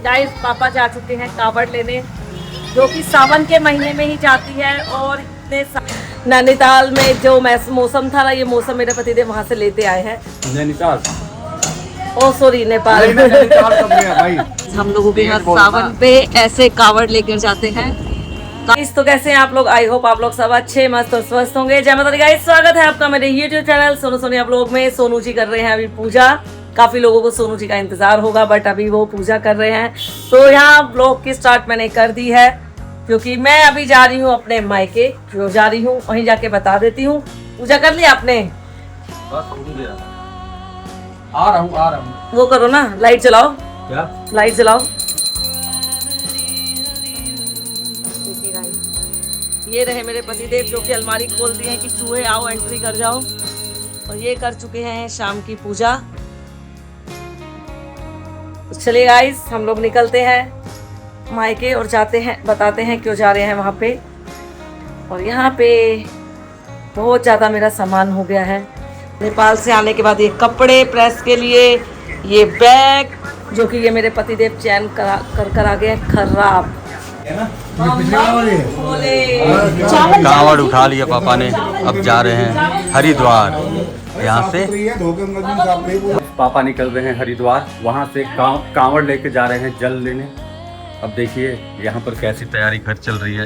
Guys पापा जा चुके हैं कावड़ लेने, जो कि सावन के महीने में ही जाती है। और इतने नैनीताल में जो मौसम था ना, ये मौसम मेरे पतिदेव वहाँ से लेते आए हैं। नैनीताल, ओ सॉरी, नेपाल। भाई हम लोगों के यहाँ सावन पे ऐसे कावड़ लेकर जाते हैं। गाइस तो कैसे हैं आप लोग? आई होप आप लोग सब अच्छे मस्त और स्वस्थ होंगे। जय माता दी गाइस, स्वागत है आपका मेरे यूट्यूब चैनल सोनू सोनी आप लोग में। सोनू जी कर रहे हैं अभी पूजा। काफी लोगों को सोनू जी का इंतजार होगा, बट अभी वो पूजा कर रहे हैं। तो यहाँ ब्लॉग की स्टार्ट मैंने कर दी है, क्योंकि मैं अभी जा रही हूँ अपने मायके। जो जा रही हूँ वहीं जाके बता देती हूँ। पूजा कर लिया आपने? बस हो गया। आ रहा हूँ। वो करो ना, लाइट जलाओ। क्या लाइट जलाओ। ये रहे मेरे पतिदेव, जो कि अलमारी खोल दी है कि चूहे आओ एंट्री कर जाओ। और ये कर चुके हैं शाम की पूजा। तो चलिए गाइस, हम लोग निकलते हैं मायके और जाते हैं, बताते हैं क्यों जा रहे हैं वहाँ पे। और यहाँ पे बहुत ज़्यादा मेरा सामान हो गया है नेपाल से आने के बाद। ये कपड़े प्रेस के लिए, ये बैग, जो कि ये मेरे पतिदेव चैन कर आ गए खराब। कावड़ उठा लिया पापा ने, अब जा रहे हैं हरिद्वार। यहाँ से पापा निकल रहे हैं हरिद्वार, वहाँ से कांवड़ लेके जा रहे हैं जल लेने। अब देखिए यहाँ पर कैसी तैयारी घर चल रही है।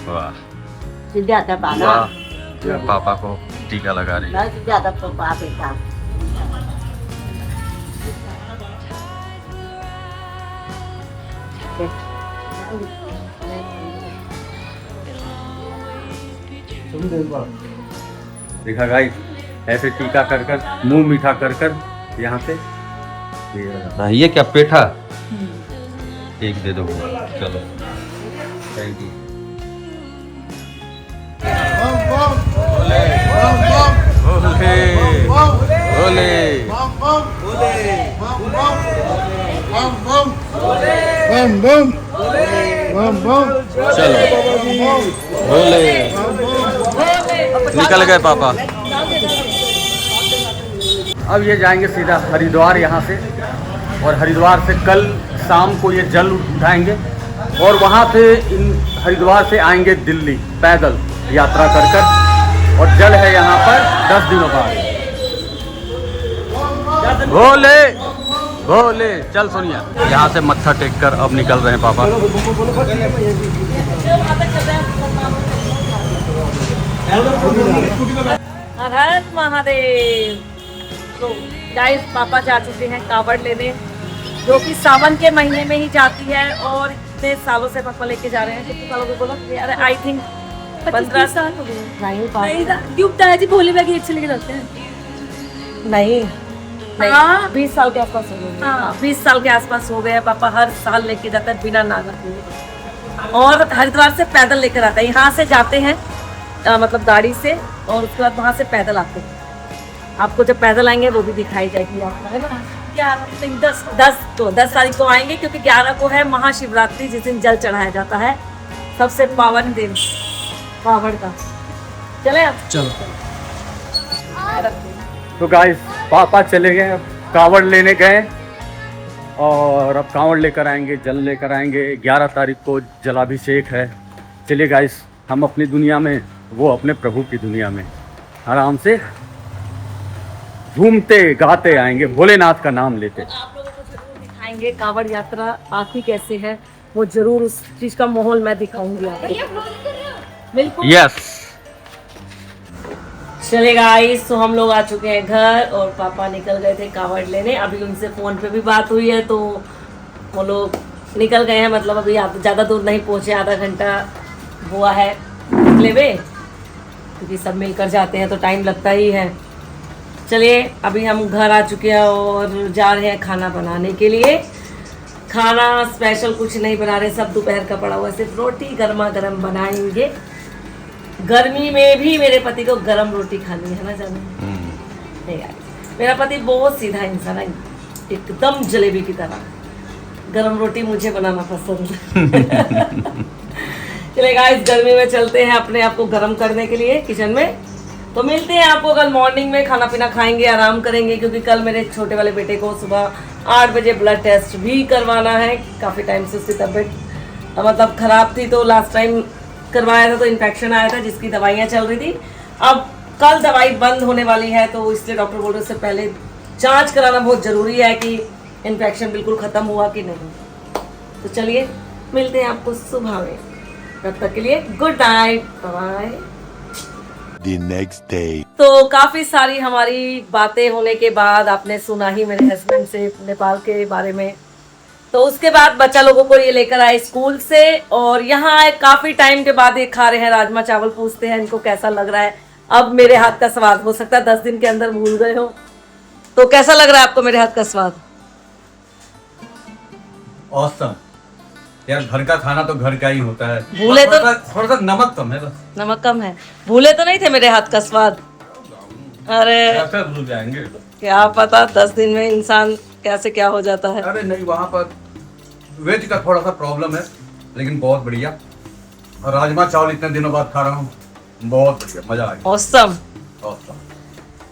वाह, पापा को टीका लगा रही है। देखा गाइस, ऐसे टीका कर कर, मुंह मीठा कर कर यहाँ से ये क्या पेठा? एक दे दो, चलो थैंक यू। चलो बोले, निकल गए पापा। अब ये जाएंगे सीधा हरिद्वार यहाँ से, और हरिद्वार से कल शाम को ये जल उठाएंगे, और वहाँ से हरिद्वार से आएंगे दिल्ली पैदल यात्रा कर कर, और जल है यहाँ पर 10 दिनों बाद। भोले भोले, चल सोनिया। यहाँ से मत्था टेक कर अब निकल रहे हैं पापा। हर हर महादेव। तो गाइस पापा जा चुके हैं कावड़ लेने, जो कि सावन के महीने में ही जाती है। और इतने सालों से पापा लेके जा रहे हैं। कितने सालों को बोला यार? आई थिंक 15 साल हो गए। जी भोले बाबा अच्छे लेके जाते हैं। नहीं, हाँ 20 साल के आसपास हो गए। हाँ। 20 साल के आसपास हो गए। पापा हर साल लेके जाता है बिना नागा के, और हरिद्वार से पैदल लेकर आता है। यहाँ से जाते हैं मतलब गाड़ी से, और उसके बाद वहाँ से पैदल आते हैं। आपको जब पैदल आएंगे वो भी दिखाई जाएगी यात्रा, है ना। 10 तारीख को आएंगे, क्योंकि 11 को है महाशिवरात्रि, जिस दिन जल चढ़ाया जाता है। सबसे पावन दिन कावड़ का। चले आप? चलो। तो गाइस पापा चले गए, अब कांवड़ लेने गए, और अब कांवड़ लेकर आएंगे, जल लेकर आएंगे। 11 तारीख को जलाभिषेक है। चलिए गाइस, हम अपनी दुनिया में, वो अपने प्रभु की दुनिया में आराम से घूमते गाते आएंगे, भोलेनाथ का नाम लेते। आप लोगों को जरूर दिखाएंगे कावड़ यात्रा आती कैसे है, वो जरूर उस चीज का माहौल मैं दिखाऊंगी आपको। बिल्कुल। यस। चलेगा गाइस, तो हम लोग आ चुके हैं घर, और पापा निकल गए थे कावड़ लेने। अभी उनसे फोन पे भी बात हुई है, तो वो लोग निकल गए हैं। मतलब अभी ज़्यादा दूर नहीं पहुँचे, आधा घंटा हुआ है निकले हुए, क्योंकि सब मिलकर जाते हैं तो टाइम लगता ही है। चलिए, अभी हम घर आ चुके हैं और जा रहे हैं खाना बनाने के लिए। खाना स्पेशल कुछ नहीं बना रहे, सब दोपहर का पड़ा हुआ, सिर्फ रोटी गर्मा गर्म बनाएंगे। गर्मी में भी मेरे पति को गरम रोटी खानी है ना, जाने नहीं यार, मेरा पति बहुत सीधा इंसान है, एकदम जलेबी की तरह। गरम रोटी मुझे बनाना पसंद है। चलिए गाइस, गर्मी में चलते हैं अपने आप को गर्म करने के लिए किचन में, तो मिलते हैं आपको कल मॉर्निंग में, खाना पीना खाएंगे, आराम करेंगे, क्योंकि कल मेरे छोटे वाले बेटे को सुबह 8 बजे ब्लड टेस्ट भी करवाना है। काफ़ी टाइम से उसकी तबीयत मतलब ख़राब थी, तो लास्ट टाइम करवाया था तो इन्फेक्शन आया था, जिसकी दवाइयाँ चल रही थी। अब कल दवाई बंद होने वाली है, तो इसलिए डॉक्टर बोल रहे उससे पहले जांच कराना बहुत ज़रूरी है कि इन्फेक्शन बिल्कुल ख़त्म हुआ कि नहीं। तो चलिए मिलते हैं आपको सुबह में, तब तक के लिए good night, bye. The next day. तो काफ़ी सारी हमारी बातें होने के बाद आपने सुना ही मेरे हस्बैंड से नेपाल के बारे में, तो उसके बाद बच्चा लोगों को ये लेकर आए स्कूल से, और यहाँ आए काफ़ी टाइम के बाद ये खा रहे हैं राजमा चावल। पूछते हैं इनको कैसा लग रहा है। अब मेरे हाथ का स्वाद हो सकता है 10 दिन के अंदर भूल गए हो, तो कैसा लग रहा है आपको मेरे हाथ का स्वाद? ऑसम यार, घर का खाना तो घर का ही होता है। भूले तो थोड़ा सा नमक कम है बस। नमक कम है। भूले तो नहीं थे मेरे हाथ का स्वाद? अरे ऐसे भूल जाएंगे। क्या पता 10 दिन में इंसान कैसे क्या हो जाता है। अरे नहीं, वहाँ पर वेज का थोड़ा सा प्रॉब्लम है, लेकिन बहुत बढ़िया। और राजमा चावल इतने दिनों बाद खा रहा हूँ, बहुत बढ़िया, मजा आ गया। ऑसम। ऑसम।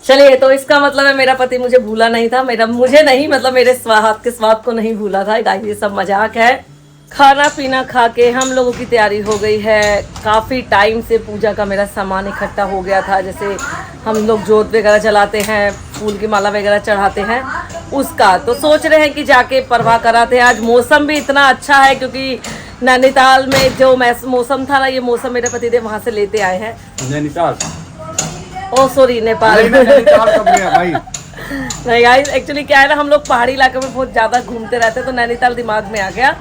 चलिए, तो इसका मतलब है मेरा पति मुझे भूला नहीं था, मुझे नहीं, मतलब मेरे हाथ के स्वाद को नहीं भूला था। गाइस ये सब मजाक है। खाना पीना खा के हम लोगों की तैयारी हो गई है। काफ़ी टाइम से पूजा का मेरा सामान इकट्ठा हो गया था, जैसे हम लोग जोत वगैरह जलाते हैं, फूल की माला वगैरह चढ़ाते हैं, उसका तो सोच रहे हैं कि जाके परवाह कराते हैं। आज मौसम भी इतना अच्छा है, क्योंकि नैनीताल में जो मौसम था ना, ये मौसम मेरे पतिदेव वहाँ से लेते आए हैं। नैनीताल, ओ सॉरी, नेपाल। नैनीताल कब गया भाई? नहीं गाइस, एक्चुअली क्या है ना, हम लोग पहाड़ी इलाके में बहुत ज़्यादा घूमते रहते हैं, तो नैनीताल दिमाग में आ गया,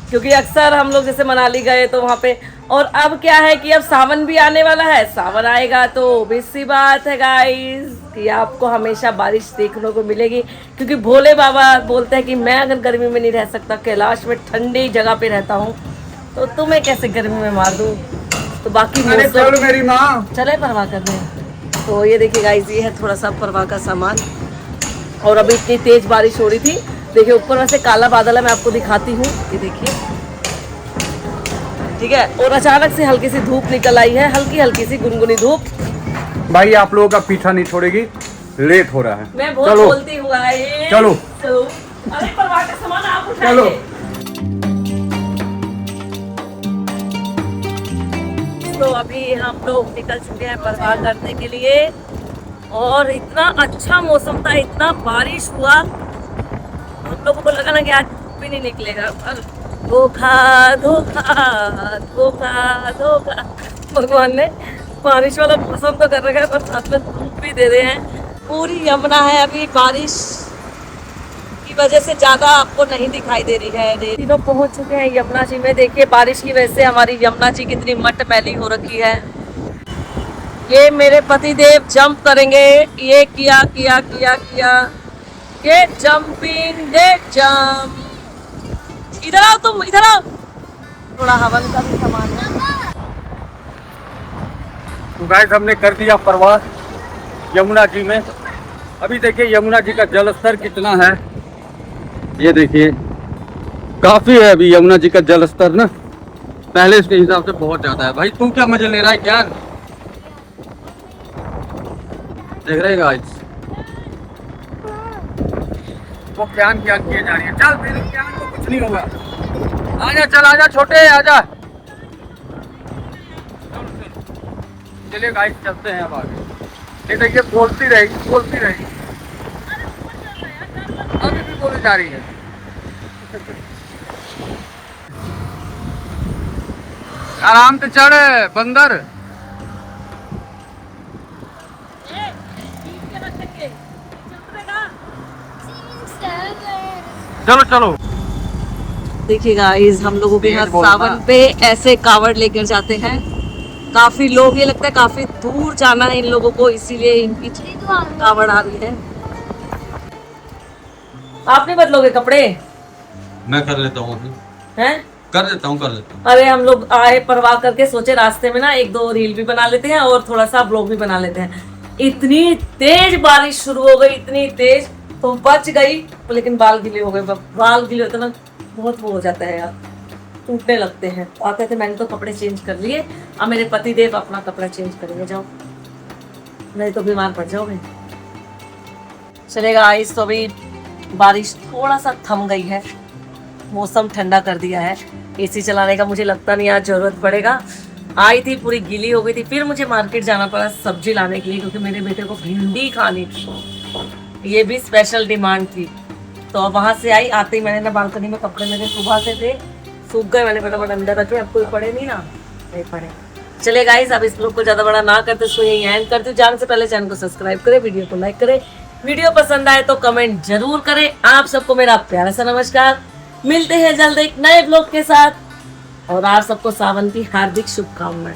क्योंकि अक्सर हम लोग जैसे मनाली गए तो वहाँ पे। और अब क्या है कि अब सावन भी आने वाला है, सावन आएगा तो obvious सी बात है गाइस कि आपको हमेशा बारिश देखने को मिलेगी, क्योंकि भोले बाबा बोलते हैं कि मैं अगर गर्मी में नहीं रह सकता, कैलाश में ठंडी जगह पे रहता हूँ, तो तुम्हें कैसे गर्मी में मार दूँ। तो बाकी चल मेरी माँ, चले परवाह करने। तो ये देखिए गाइस, ये है थोड़ा सा परवाह का सामान। और अभी इतनी तेज बारिश हो रही थी, देखिए ऊपर वैसे काला बादल है, मैं आपको दिखाती हूँ, ये देखिए, ठीक है। और अचानक से हल्की सी धूप निकल आई है, हल्की हल्की सी गुनगुनी धूप। भाई आप लोगों का पीछा नहीं छोड़ेगी, लेट हो रहा है। मैं बहुत चलो बोलती हूँ गाइस। चलो। अरे परवाह का सामान आप उठाइए। चलो। तो अभी हम लोग निकल चुके हैं परवाह करने के लिए, और इतना अच्छा मौसम था, इतना बारिश हुआ, हम लोगों को लगा ना कि आज धूप भी नहीं निकलेगा, पर धोखा धोखा धोखा धोखा। भगवान ने बारिश वाला मौसम तो कर रखा है, पर साथ में धूप भी दे रहे हैं। पूरी यमुना है, अभी बारिश की वजह से ज़्यादा आपको नहीं दिखाई दे रही है। तीनों पहुंच चुके हैं यमुना जी में। देखिए बारिश की वजह से हमारी यमुना जी कितनी मट मैली हो रखी है। ये मेरे पति देव जंप करेंगे, ये किया किया किया किया, ये जंपिंग दे जंप। इधर आओ तुम, इधर आओ, थोड़ा हवन का भी सामान है। तो गाइस हमने कर दिया प्रवास यमुना जी में। अभी देखिए यमुना जी का जल स्तर कितना है, ये देखिए काफी है अभी यमुना जी का जल स्तर ना, पहले इसके हिसाब से बहुत ज्यादा है। भाई तू क्या मजे ले रहा है, क्या देख रहे गाइस, वो ज्ञान किए जा रही है। चल मेरे ज्ञान को कुछ नहीं होगा, आजा चल, आजा छोटे, आजा। चलिए गाइस चलते हैं अब आगे। ये देखिए बोलती रहेगी बोलती रहेगी, अभी भी बोली जा रही है। आराम से चढ़ बंदर। चलो चलो। देखिए गाइस, हम लोगों के यहाँ सावन पे ऐसे कावड़ लेकर जाते हैं काफी लोग। ये लगता है काफी दूर जाना है इन लोगों को, इसीलिए इनकी कावड़ आ रही है। आप नहीं बदलोगे कपड़े? मैं कर लेता हूँ, हैं? कर लेता हूँ, कर लेता हूँ। अरे हम लोग आए परवाह करके, सोचे रास्ते में ना 1-2 रील भी बना लेते हैं और थोड़ा सा ब्लॉग भी बना लेते हैं। इतनी तेज बारिश शुरू हो गई, इतनी तेज, तो बच गई, लेकिन बाल गीले हो गए। बाल गीले होते ना बहुत वो हो जाता है यार, टूटने लगते हैं। आते थे, मैंने तो कपड़े चेंज कर लिए, अब मेरे पति देव अपना कपड़ा चेंज करेंगे। जाओ नहीं तो बीमार पड़ जाओगे। चलेगा आइस, तो अभी बारिश थोड़ा सा थम गई है, मौसम ठंडा कर दिया है। एसी चलाने का मुझे लगता नहीं आज जरूरत पड़ेगा। आई थी पूरी गीली हो गई थी, फिर मुझे मार्केट जाना पड़ा सब्जी लाने के लिए, क्योंकि मेरे बेटे को भिंडी खानी थी, ये भी स्पेशल डिमांड थी। तो वहां से आई, आते ही मैंने ना बालकनी में कपड़े मेरे सुबह से थे, सूख गए, मैंने फटाफट अंदर रखे, अब कोई पड़े नहीं ना, नहीं पड़े। चले गाइस, अब इस लोग को ज्यादा बड़ा ना करते, इसको यही एंड करती हूँ। जाने से पहले चैनल को सब्सक्राइब करें, वीडियो को लाइक करें, वीडियो पसंद आए तो कमेंट जरूर करें। आप सबको मेरा प्यारा सा नमस्कार, मिलते हैं जल्द एक नए ब्लॉग के साथ, और आप सबको सावन की हार्दिक शुभकामनाएं।